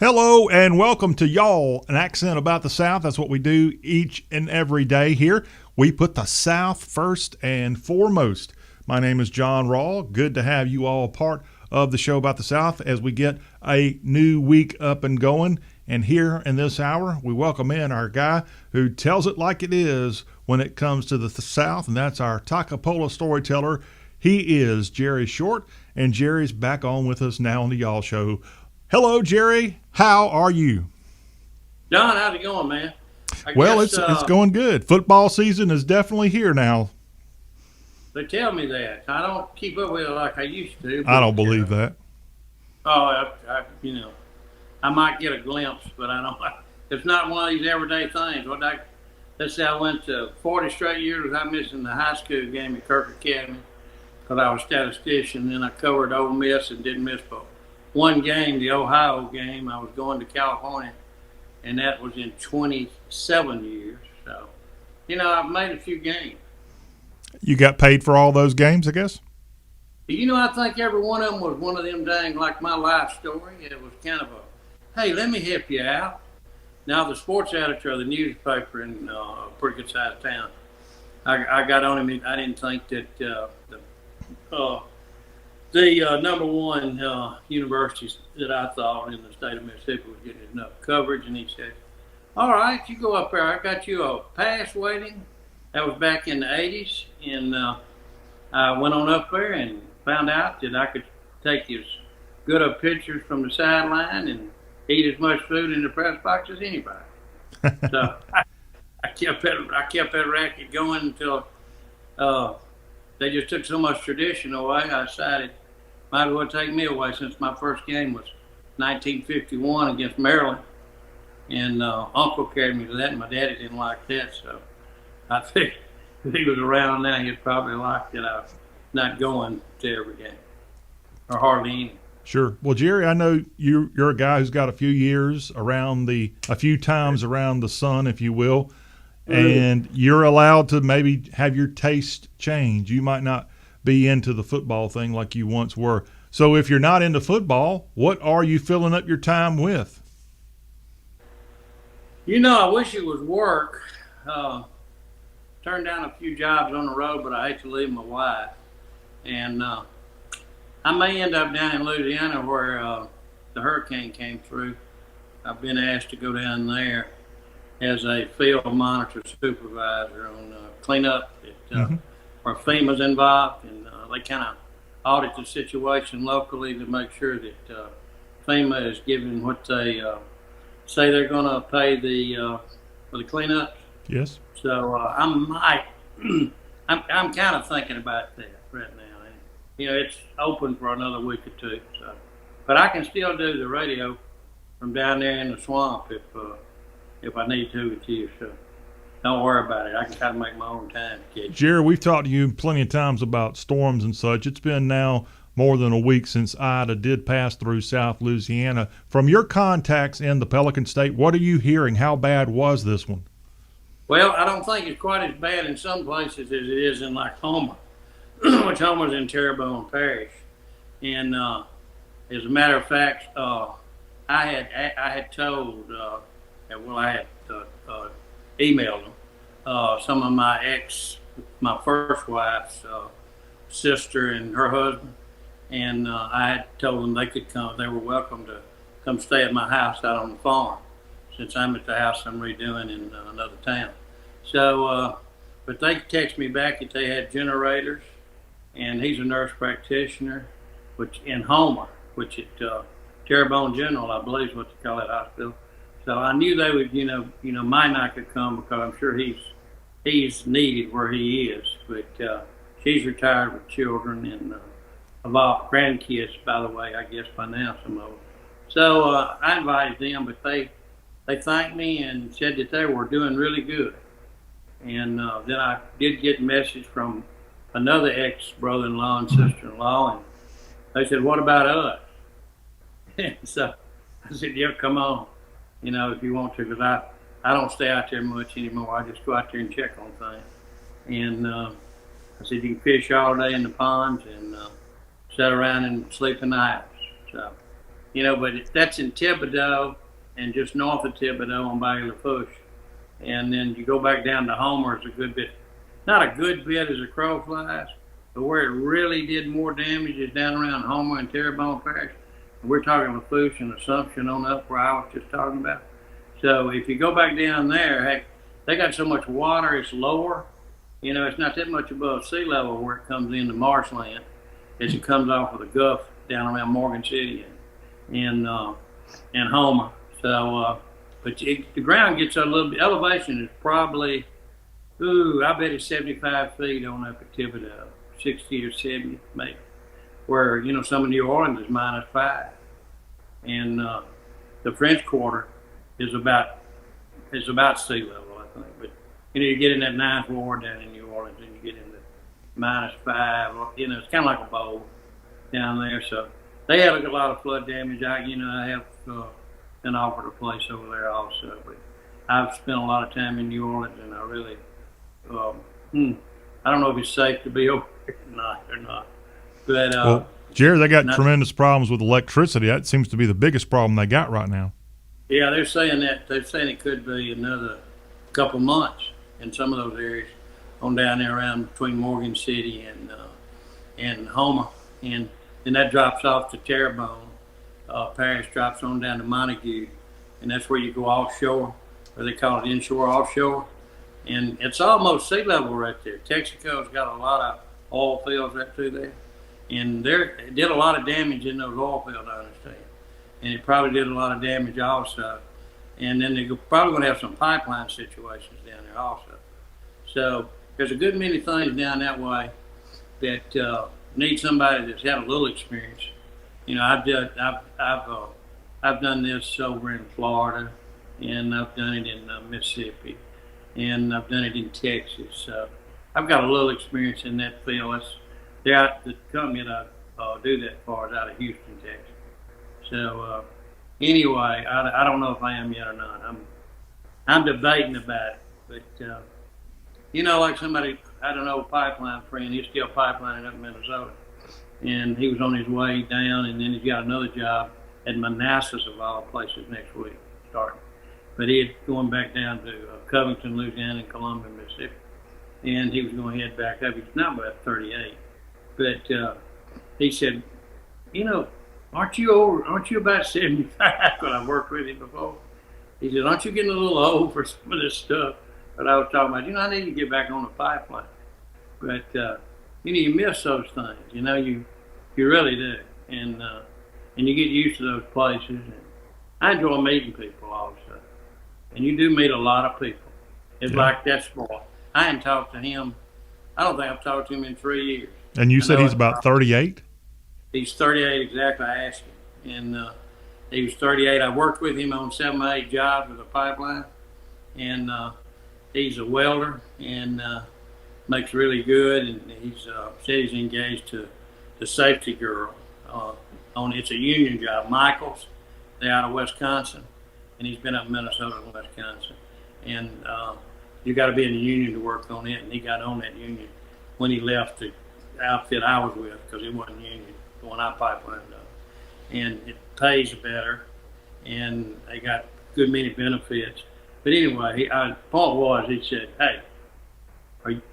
Hello and welcome to Y'all, an accent about the South. That's what we do each and every day here. We put the South first and foremost. My name is Jon Rawl. Good to have you all part of the show about the South as we get a new week up and going. And here in this hour, we welcome in our guy who tells it like it is when it comes to the South, and that's our Toccopola Storyteller. He is Jerry Short, and Jerry's back on with us now on the Y'all Show. Hello, Jerry. How are you? John, how's it going, man? It's going good. Football season is definitely here now. They tell me that. I don't keep up with it like I used to. I don't believe that. I might get a glimpse, but I don't. It's not one of these everyday things. Let's say I went to 40 straight years without missing the high school game at Kirk Academy because I was statistician. Then I covered Ole Miss and didn't miss one game, the Ohio game. I was going to California, and that was in 27 years. So, I've made a few games. You got paid for all those games, I guess? I think every one of them was one of them dang like my life story. It was kind of hey, let me help you out. Now, the sports editor of the newspaper in a pretty good sized town, I got on him. I didn't think that the number one universities that I thought in the state of Mississippi was getting enough coverage, and he said, all right, you go up there. I got you a pass waiting. That was back in the 80s, and I went on up there and found out that I could take as good of pictures from the sideline and eat as much food in the press box as anybody. So I kept that racket going until they just took so much tradition away. I decided might as well take me away, since my first game was 1951 against Maryland, and Uncle carried me to that, and my daddy didn't like that. So I think if he was around now, he'd probably like that I'm not going to every game, or hardly any. Sure. Well, Jerry, I know you're a guy who's got a few times around the sun, if you will, and you're allowed to maybe have your taste change. You might not be into the football thing like you once were. So if you're not into football, what are you filling up your time with? I wish it was work. Turned down a few jobs on the road, but I hate to leave my wife. And I may end up down in Louisiana where the hurricane came through. I've been asked to go down there as a field monitor supervisor on cleanup where FEMA's involved, and they kind of audit the situation locally to make sure that FEMA is giving what they say they're going to pay for the cleanup. Yes. So I'm kind of thinking about that right now. It's open for another week or two. So, but I can still do the radio from down there in the swamp if I need to with you. So don't worry about it. I can kind of make my own time. Jerry, we've talked to you plenty of times about storms and such. It's been now more than a week since Ida did pass through South Louisiana. From your contacts in the Pelican State, what are you hearing? How bad was this one? Well, I don't think it's quite as bad in some places as it is in like Homer, which Homer's in Terrebonne Parish. And as a matter of fact, I had told, I had emailed them, some of my first wife's sister and her husband, and I had told them they could come. They were welcome to come stay at my house out on the farm, since I'm at the house I'm redoing in another town. So, but they text me back that they had generators, and he's a nurse practitioner, which in Homer, which at Terrebonne General, I believe is what they call that hospital. So I knew they would, might not could come because I'm sure he's needed where he is. But she's retired with children and of all grandkids, by the way, I guess by now some of them. So I invited them, but they thanked me and said that they were doing really good. And then I did get a message from another ex-brother-in-law and sister-in-law, and they said, what about us? So I said, yeah, come on, if you want to, because I don't stay out there much anymore. I just go out there and check on things. And I said, you can fish all day in the ponds and sit around and sleep in the house. So, but that's in Thibodeau and just north of Thibodeau on Bayou Lafourche. And then you go back down to Homer, it's a good bit, not a good bit as a crow flies, but where it really did more damage is down around Homer and Terrebonne Parish. And we're talking Lafourche and Assumption on up where I was just talking about. So if you go back down there, heck, they got so much water, it's lower. It's not that much above sea level where it comes into marshland as it comes off of the Gulf down around Morgan City and Homer. So, but the ground gets a little bit, elevation is probably, I bet it's 75 feet on up at Thibodeau, 60 or 70 maybe, where, some of New Orleans is -5. And the French Quarter is about sea level, I think. But, you get in that ninth ward down in New Orleans and you get into -5, it's kind of like a bowl down there. So they had a lot of flood damage. I have been offered a place over there also, but I've spent a lot of time in New Orleans, and I really, I don't know if it's safe to be over there or not. But well, Jerry, they got tremendous problems with electricity. That seems to be the biggest problem they got right now. Yeah, they're saying that. They're saying it could be another couple months in some of those areas on down there around between Morgan City and Homer, and then that drops off to Terrebonne. Parish drops on down to Montague, and that's where you go offshore, or they call it inshore offshore, and it's almost sea level right there. Texaco's got a lot of oil fields right through there, and it did a lot of damage in those oil fields, I understand, and it probably did a lot of damage also, and then they're probably going to have some pipeline situations down there also. So there's a good many things down that way that need somebody that's had a little experience. I've done this over in Florida, and I've done it in Mississippi, and I've done it in Texas. So I've got a little experience in that field. The company that I do that for is out of Houston, Texas. So anyway, I don't know if I am yet or not. I'm debating about it, but like somebody, I don't know, a pipeline friend. He's still pipelining up in Minnesota. And he was on his way down, and then he's got another job at Manassas, of all places, next week starting. But he had going back down to Covington, Louisiana, and Columbia, Mississippi, and he was going to head back up. He's now about 38, but he said, aren't you about 75? When I worked with him before, he said, aren't you getting a little old for some of this stuff that I was talking about? I need to get back on the pipeline, but. You miss those things. You really do, and you get used to those places. And I enjoy meeting people also, and you do meet a lot of people. It's like that boy. I hadn't talked to him. I don't think I've talked to him in 3 years. And you said he's about 38? He's 38 exactly. I asked him, and he was 38. I worked with him on 7 or 8 jobs with a pipeline, and he's a welder and. Makes really good, and he's said he's engaged to the safety girl it's a union job, Michaels. They're out of Wisconsin, and he's been up in Minnesota and Wisconsin, and you got to be in the union to work on it, and he got on that union when he left the outfit I was with, because it wasn't union, the one I pipelined up, and it pays better, and they got good many benefits. But anyway, the point was, he said, hey,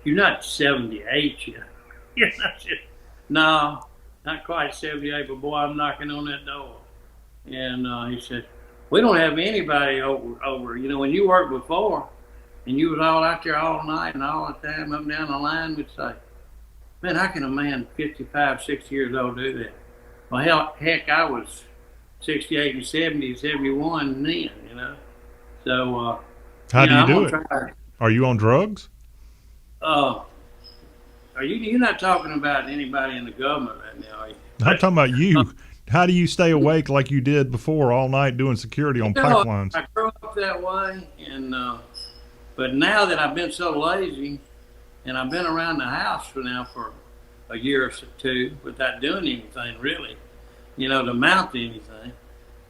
you're not 78 yet. No, not quite 78, but boy, I'm knocking on that door. And he said, we don't have anybody over. When you worked before, and you was all out there all night and all the time up and down the line, we'd say, man, how can a man 55, 60 years old do that? Well, heck, I was 68 and 70, 71 then, So, how do you do it? Are you on drugs? You're not talking about anybody in the government right now, are you? I'm talking about you. How do you stay awake like you did before all night doing security on pipelines? I grew up that way, and but now that I've been so lazy, and I've been around the house for a year or two without doing anything really, to mount anything,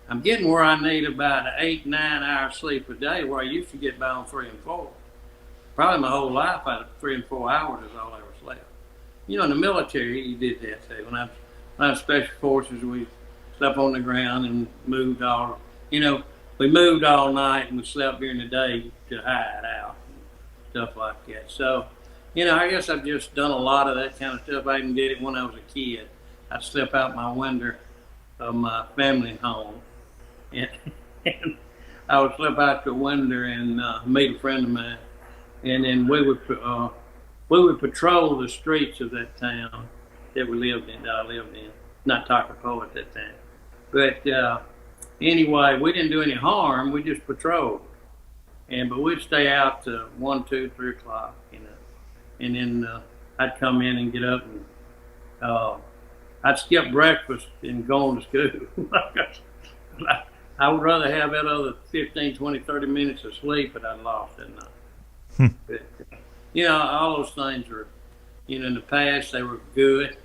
I'm getting where I need about 8-9 hours sleep a day, where I used to get by on 3 and 4. Probably my whole life, 3 and 4 hours is all I ever slept. In the military, you did that too. When I was special forces, we slept on the ground and moved all, you know, we moved all night and we slept during the day to hide out and stuff like that. So, I guess I've just done a lot of that kind of stuff. I even did it when I was a kid. I'd slip out my window of my family home, and, and I would slip out the window and meet a friend of mine, and then we would patrol the streets of that town that I lived in, not Toccopola at that time. But anyway, we didn't do any harm. We just patrolled, but we'd stay out to 1, 2, 3 o'clock, and then I'd come in and get up and I'd skip breakfast and go on to school. I would rather have that other 15, 20, 30 minutes of sleep that I lost that night. But, all those things are, in the past, they were good.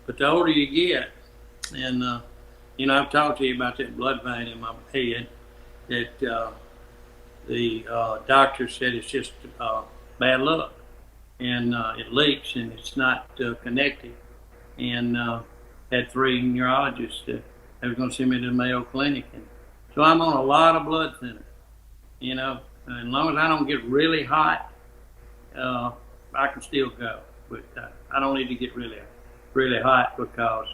But the older you get, and, I've talked to you about that blood vein in my head, that the doctor said it's just bad luck. And it leaks and it's not connected. And had 3 neurologists that were going to send me to the Mayo Clinic. And so I'm on a lot of blood thinner, and as long as I don't get really hot, I can still go. But I don't need to get really, really hot, because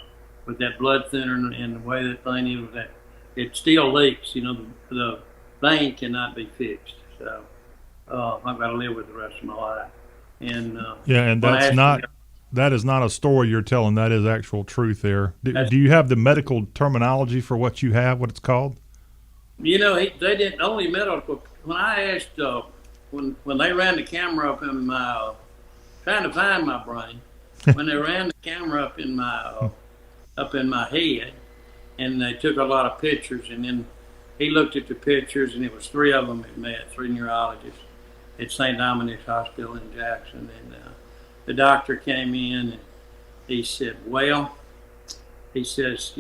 with that blood thinner and the way that thing is, that it still leaks. The vein cannot be fixed. So I've got to live with it the rest of my life. And and that is not a story you're telling. That is actual truth there. Do you have the medical terminology for what you have, what it's called? They didn't only medical. When I asked, when they ran the camera up in my, trying to find my brain, when they ran the camera up in my head, and they took a lot of pictures, and then he looked at the pictures, and it was 3 of them had met, 3 neurologists at St. Dominic's Hospital in Jackson, and the doctor came in and he said, well, he says,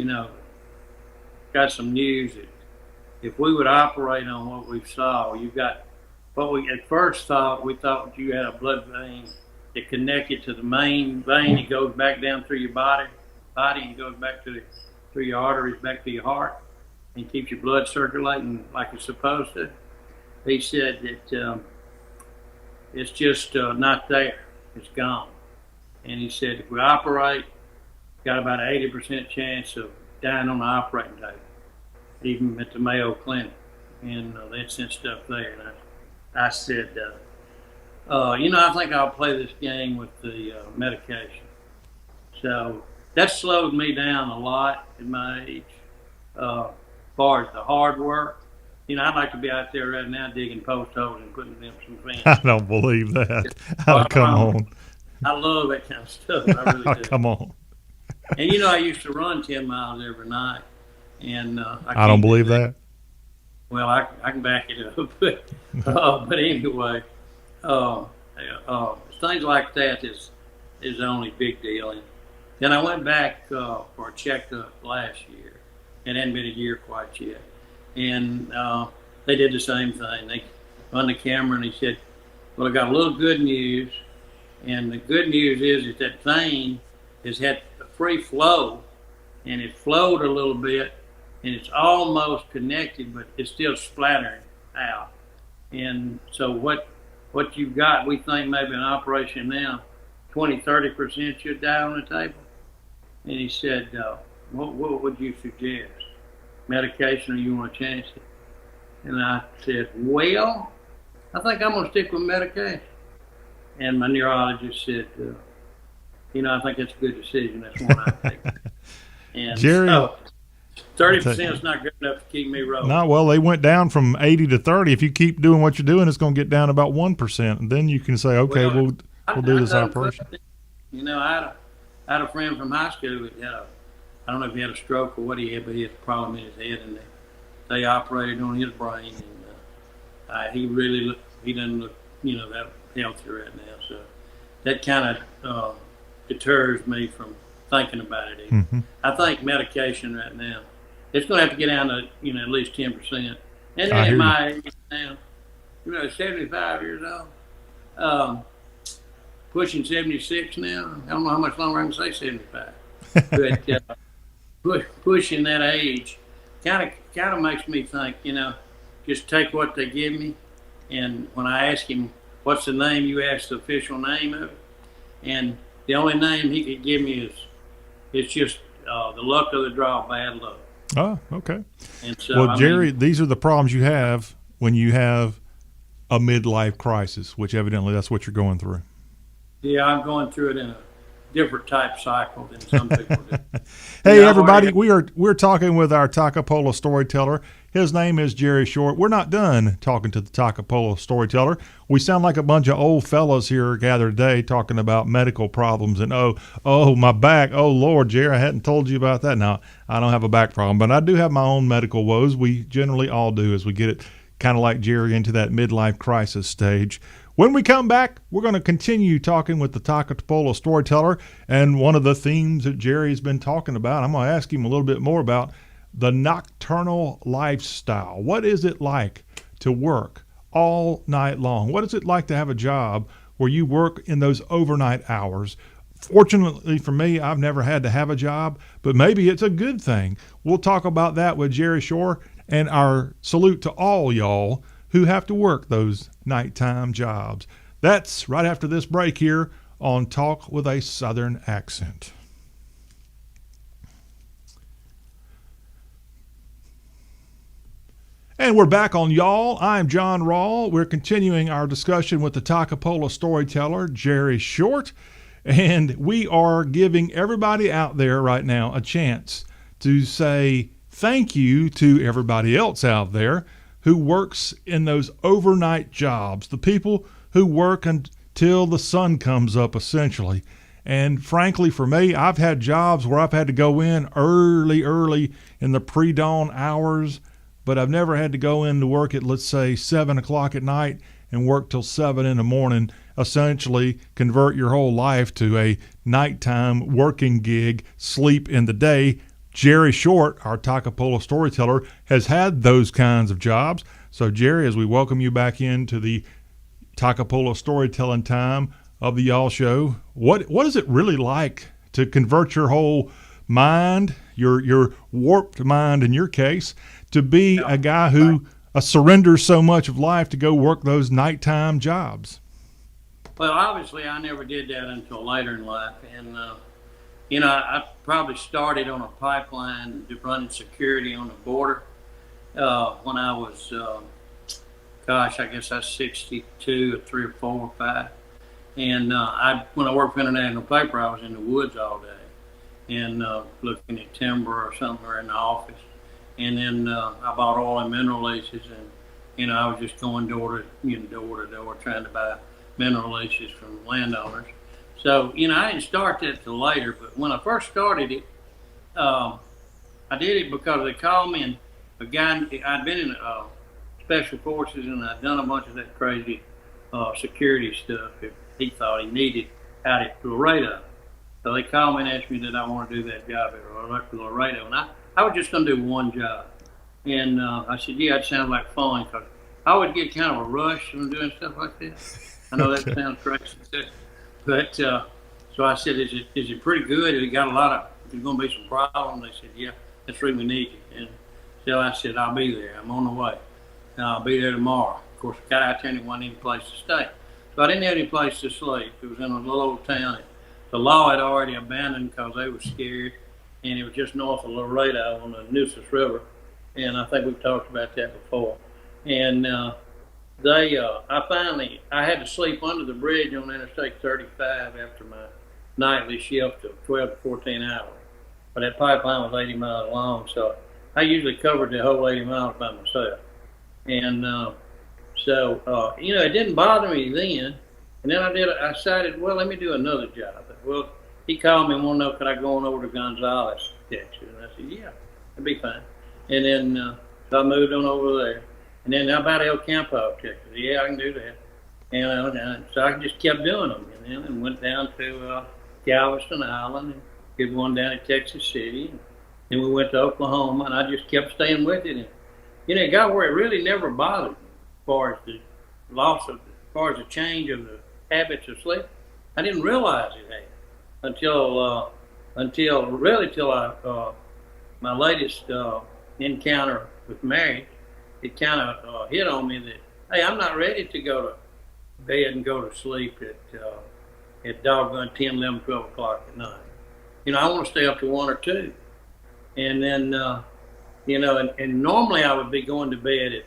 got some news that if we would operate on what we saw, you got what we at first thought, we thought you had a blood vein that connected to the main vein. It goes back down through your body and goes back through your arteries, back to your heart, and keeps your blood circulating like it's supposed to. He said that it's just not there. It's gone. And he said, if we operate, got about an 80% chance of dying on the operating table, even at the Mayo Clinic. And they sent stuff there. And I said, I think I'll play this game with the medication. So that slowed me down a lot at my age. As far as the hard work, I'd like to be out there right now digging post holes and putting them some fence. I don't believe that. Oh, come on. I love that kind of stuff. I really do. Come on. And I used to run 10 miles every night. And I don't believe that. Well, I can back it up. But anyway, things like that is the only big deal. And then I went back for a checkup last year. It hadn't been a year quite yet. And they did the same thing. They run the camera and he said, well, I got a little good news. And the good news is that vein has had a free flow, and it flowed a little bit, and it's almost connected, but it's still splattering out. And so what you've got, we think maybe an operation now, 20-30% should die on the table. And he said, what would you suggest? Medication, or you want to change it? And I said, well, I think I'm going to stick with medication. And my neurologist said, I think that's a good decision. That's one I think. And Jerry, so 30% is not good enough to keep me rolling. No, well, they went down from 80 to 30. If you keep doing what you're doing, it's going to get down about 1%. And then you can say, okay, we'll do this operation. I had a friend from high school that had I don't know if he had a stroke or what he had, but he had a problem in his head, and they operated on his brain, and he doesn't look, that healthy right now. So that kind of deters me from thinking about it. Mm-hmm. I think medication right now, it's going to have to get down to at least 10%. And then at my age now, 75 years old, pushing 76 now. I don't know how much longer I can say 75. pushing that age kind of makes me think, just take what they give me. And when I ask him, what's the name, you ask the official name of it. And the only name he could give me is, it's just the luck of the draw, bad luck. Oh, okay. And so, Well, Jerry, these are the problems you have when you have a midlife crisis, which evidently that's what you're going through. Yeah, I'm going through it in a different type cycle than some people do. Hey, everybody, we're talking with our Toccopola storyteller. His name is Jerry Short. We're not done talking to the Toccopola storyteller. We sound like a bunch of old fellows here gathered today talking about medical problems and oh my back. Oh Lord, Jerry, I hadn't told you about that. Now, I don't have a back problem, but I do have my own medical woes. We generally all do as we get it kind of like Jerry into that midlife crisis stage. When we come back, we're going to continue talking with the Toccopola storyteller, and one of the themes that Jerry's been talking about, I'm going to ask him a little bit more about the nocturnal lifestyle. What is it like to work all night long? What is it like to have a job where you work in those overnight hours? Fortunately for me, I've never had to have a job, but maybe it's a good thing. We'll talk about that with Jerry Shore, and our salute to all y'all who have to work those nighttime jobs. That's right after this break here on Talk with a Southern Accent. And we're back on Y'all. I'm Jon Rawl. We're continuing our discussion with the Toccopola storyteller, Jerry Short. And we are giving everybody out there right now a chance to say thank you to everybody else out there who works in those overnight jobs, the people who work until the sun comes up, essentially. And frankly, for me, I've had jobs where I've had to go in early in the pre-dawn hours, but I've never had to go in to work at, let's say, 7 o'clock at night and work till 7 in the morning, essentially convert your whole life to a nighttime working gig, sleep in the day. Jerry Short, our Toccopola storyteller, has had those kinds of jobs. So, Jerry, as we welcome you back into the Toccopola storytelling time of the Y'all Show, what is it really like to convert your whole mind, your warped mind in your case, to be a guy who surrenders so much of life to go work those nighttime jobs? Well, obviously, I never did that until later in life. And, I probably started on a pipeline running security on the border when I was, I guess I was 62 or 3 or 4 or 5. And when I worked for International Paper, I was in the woods all day and looking at timber or something, or in the office. And then I bought oil and mineral leases, and I was just going door to door trying to buy mineral leases from landowners. So, I didn't start that till later, but when I first started it, I did it because they called me, and a guy, I'd been in special forces, and I'd done a bunch of that crazy security stuff that he thought he needed out at Laredo. So they called me and asked me did I want to do that job at Laredo, and I was just going to do one job. And I said, yeah, it sounds like fun, because I would get kind of a rush when doing stuff like this. I know that sounds crazy. But so I said, is it pretty good? It got there's going to be some problems. They said, yeah, that's where we need you. And so I said, I'll be there. I'm on the way. And I'll be there tomorrow. Of course, I got out there and there wasn't any place to stay. So I didn't have any place to sleep. It was in a little old town. The law had already abandoned because they were scared. And it was just north of Laredo on the Nueces River. And I think we've talked about that before. And I had to sleep under the bridge on Interstate 35 after my nightly shift of 12 to 14 hours. But that pipeline was 80 miles long, so I usually covered the whole 80 miles by myself. And it didn't bother me then. And then I decided, well, let me do another job. Well, he called me and wanted to know could I go on over to Gonzales, Texas. And I said, yeah, that'd be fine. And then so I moved on over there. And then how about El Campo, Texas? Yeah, I can do that. And so I just kept doing them, and went down to Galveston Island, and did one down at Texas City. And then we went to Oklahoma, and I just kept staying with it. And it got where it really never bothered me as far as the as far as the change of the habits of sleep. I didn't realize it had until I my latest encounter with marriage, it kind of hit on me that, hey, I'm not ready to go to bed and go to sleep at doggone 10, 11, 12 o'clock at night. I want to stay up to 1 or 2. And then, and normally I would be going to bed at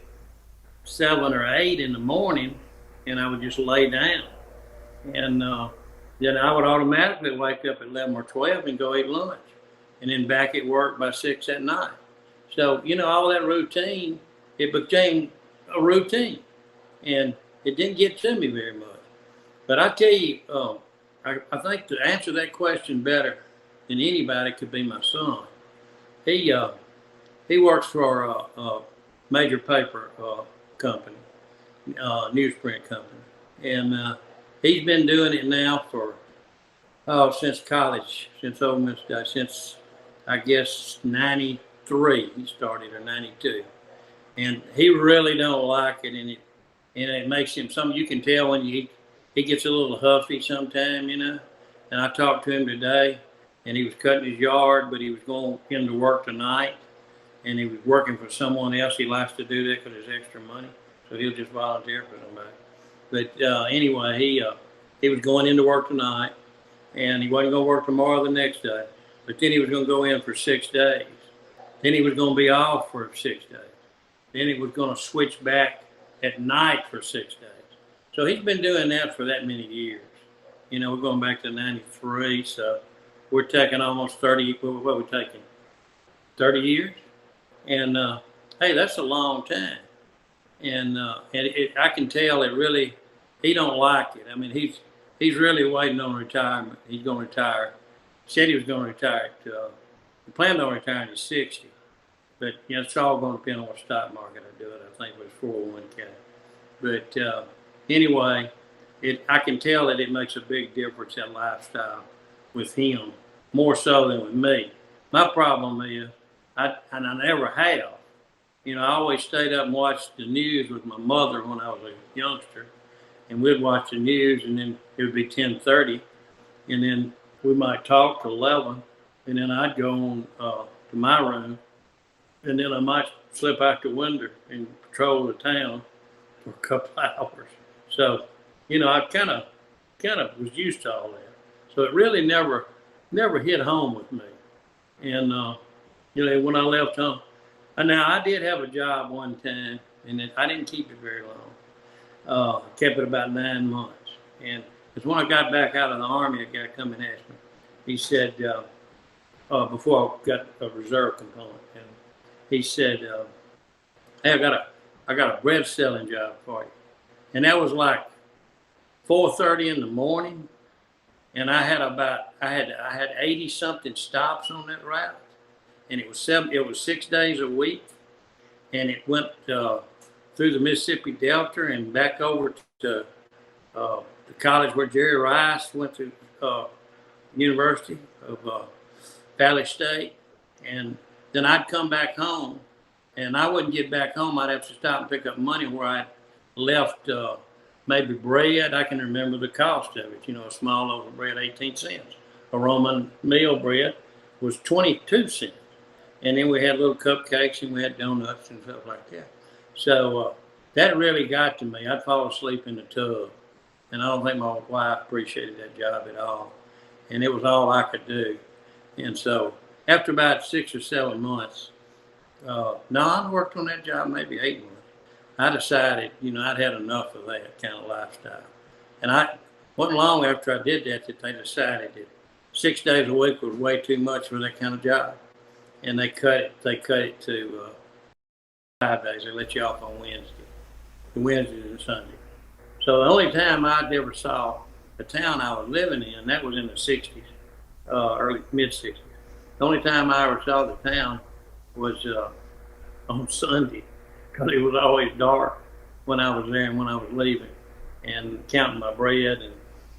7 or 8 in the morning, and I would just lay down. And then I would automatically wake up at 11 or 12 and go eat lunch, and then back at work by 6 at night. So, all that routine, it became a routine, and it didn't get to me very much. But I tell you, I think to answer that question better than anybody could be my son. He works for a major paper company, newsprint company, and he's been doing it now for since college, since Ole Miss Day, since I guess '93 he started, or '92, and he really don't like it, and it makes him something. You can tell when he gets a little huffy sometime, And I talked to him today, and he was cutting his yard, but he was going into work tonight, and he was working for someone else. He likes to do that because there's extra money, so he'll just volunteer for somebody. But anyway, he was going into work tonight, and he wasn't going to work tomorrow, the next day. But then he was going to go in for 6 days. Then he was going to be off for 6 days. Then he was going to switch back at night for 6 days. So he's been doing that for that many years. We're going back to '93, so we're taking almost 30. What are we taking? 30 years, and hey, that's a long time. And I can tell it really. He don't like it. I mean, he's really waiting on retirement. He's going to retire. He said he was going to retire. He planned on retiring at 60, but it's all going to depend on what stock market I do it. I think it was 401k. But anyway, I can tell that it makes a big difference, that lifestyle, with him, more so than with me. My problem is, and I never have. I always stayed up and watched the news with my mother when I was a youngster, and we'd watch the news, and then it would be 10:30, and then we might talk till 11, and then I'd go on to my room, and then I might slip out the window and patrol the town for a couple hours. So, I kind of was used to all that. So it really never hit home with me. And when I left home, now I did have a job one time, and I didn't keep it very long. Kept it about 9 months. And it's when I got back out of the Army, a guy come and asked me. He said, before I got a reserve component, and he said, "Hey, I got a bread selling job for you." And that was like 4:30 in the morning, and I had 80 something stops on that route, and it was 6 days a week, and it went through the Mississippi Delta and back over to the college where Jerry Rice went to, University of Valley State, and then I'd come back home, and I wouldn't get back home. I'd have to stop and pick up money where I left maybe bread. I can remember the cost of it. A small loaf of bread, 18 cents. A Roman meal bread was 22 cents. And then we had little cupcakes, and we had donuts and stuff like that. So that really got to me. I'd fall asleep in the tub, and I don't think my wife appreciated that job at all. And it was all I could do. And so after about 6 or 7 months, I worked on that job maybe 8 months. I decided, I'd had enough of that kind of lifestyle. And I wasn't long after I did that they decided that 6 days a week was way too much for that kind of job. And they cut it to 5 days. They let you off on Wednesdays and Sunday. So the only time I ever saw the town I was living in, that was in the 60s, early, mid-60s. The only time I ever saw the town was on Sunday, because it was always dark when I was there and when I was leaving, and counting my bread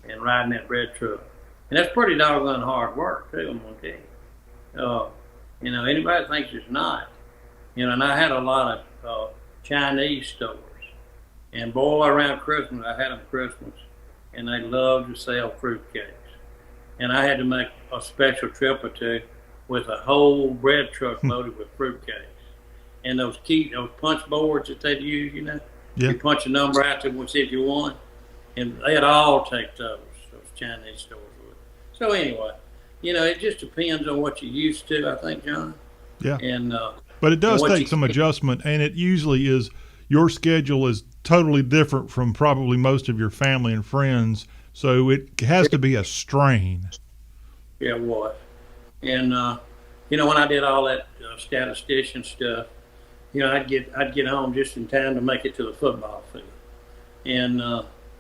and riding that bread truck. And that's pretty doggone hard work, too, I'm going to tell you. Anybody thinks it's not. And I had a lot of Chinese stores. And boy, around Christmas, I had them Christmas, and they loved to sell fruitcakes. And I had to make a special trip or two with a whole bread truck loaded with fruitcakes. And those punch boards that they'd use, Yeah. you punch a number out to them and see if you won. And they'd all take those Chinese stores would. So anyway, it just depends on what you're used to, I think, John. Yeah. And but it does take some adjustment, and it usually is. Your schedule is totally different from probably most of your family and friends, so it has to be a strain. Yeah, it was. And when I did all that statistician stuff, I'd get home just in time to make it to the football field. And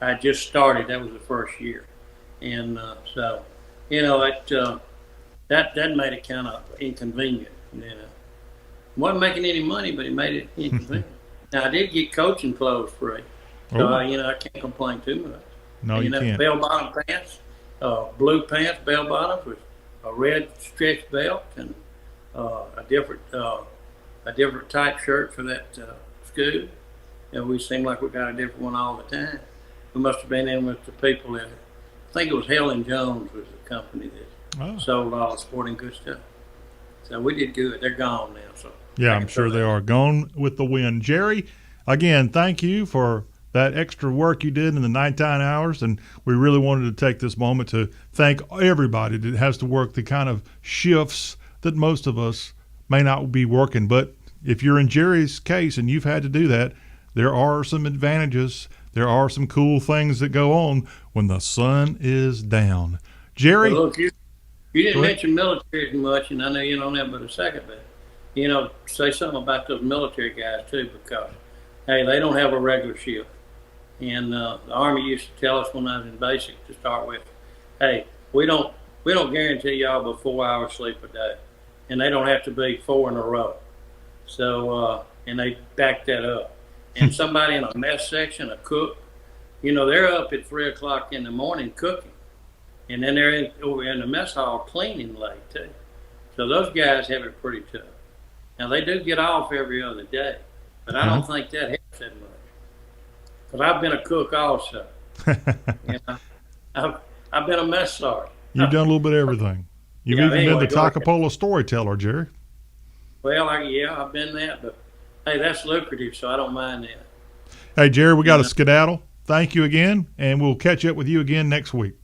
I just started. That was the first year, and so that made it kind of inconvenient. Wasn't making any money, but it made it inconvenient. Now I did get coaching clothes free, so I can't complain too much. No, you can't. Bell bottom pants, blue pants, bell bottoms with a red stretch belt, and a different type shirt for that school. And we seem like we got a different one all the time. We must have been in with the people that, I think it was Helen Jones was the company that sold all the sporting goods stuff. So we did good. They're gone now. So yeah, I'm sure they are gone with the wind. Jerry, again, thank you for that extra work you did in the nighttime hours, and we really wanted to take this moment to thank everybody that has to work the kind of shifts that most of us may not be working. But if you're in Jerry's case and you've had to do that, there are some advantages. There are some cool things that go on when the sun is down. Jerry, well, look, you didn't mention military as much, and I know you don't have but a second, but say something about those military guys too, because hey, they don't have a regular shift. And the Army used to tell us when I was in basic to start with, hey, we don't guarantee y'all but 4 hours sleep a day, and they don't have to be 4 in a row. So and they back that up. And somebody in a mess section, a cook, they're up at 3 o'clock in the morning cooking, and then they're over in the mess hall cleaning late too. So those guys have it pretty tough. Now they do get off every other day, but I don't think that helps that much. Because I've been a cook also. I've been a mess sergeant. You've done a little bit of everything. You've even been the Toccopola Storyteller, Jerry. Well, I've been that, but hey, that's lucrative, so I don't mind that. Hey, Jerry, we got a skedaddle. Thank you again, and we'll catch up with you again next week.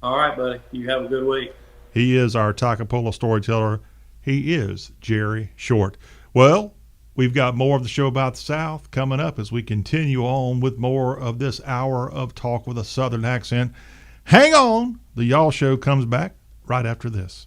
All right, buddy. You have a good week. He is our Toccopola Storyteller. He is Jerry Short. Well, we've got more of the show about the South coming up as we continue on with more of this hour of talk with a Southern accent. Hang on. The Y'all Show comes back right after this.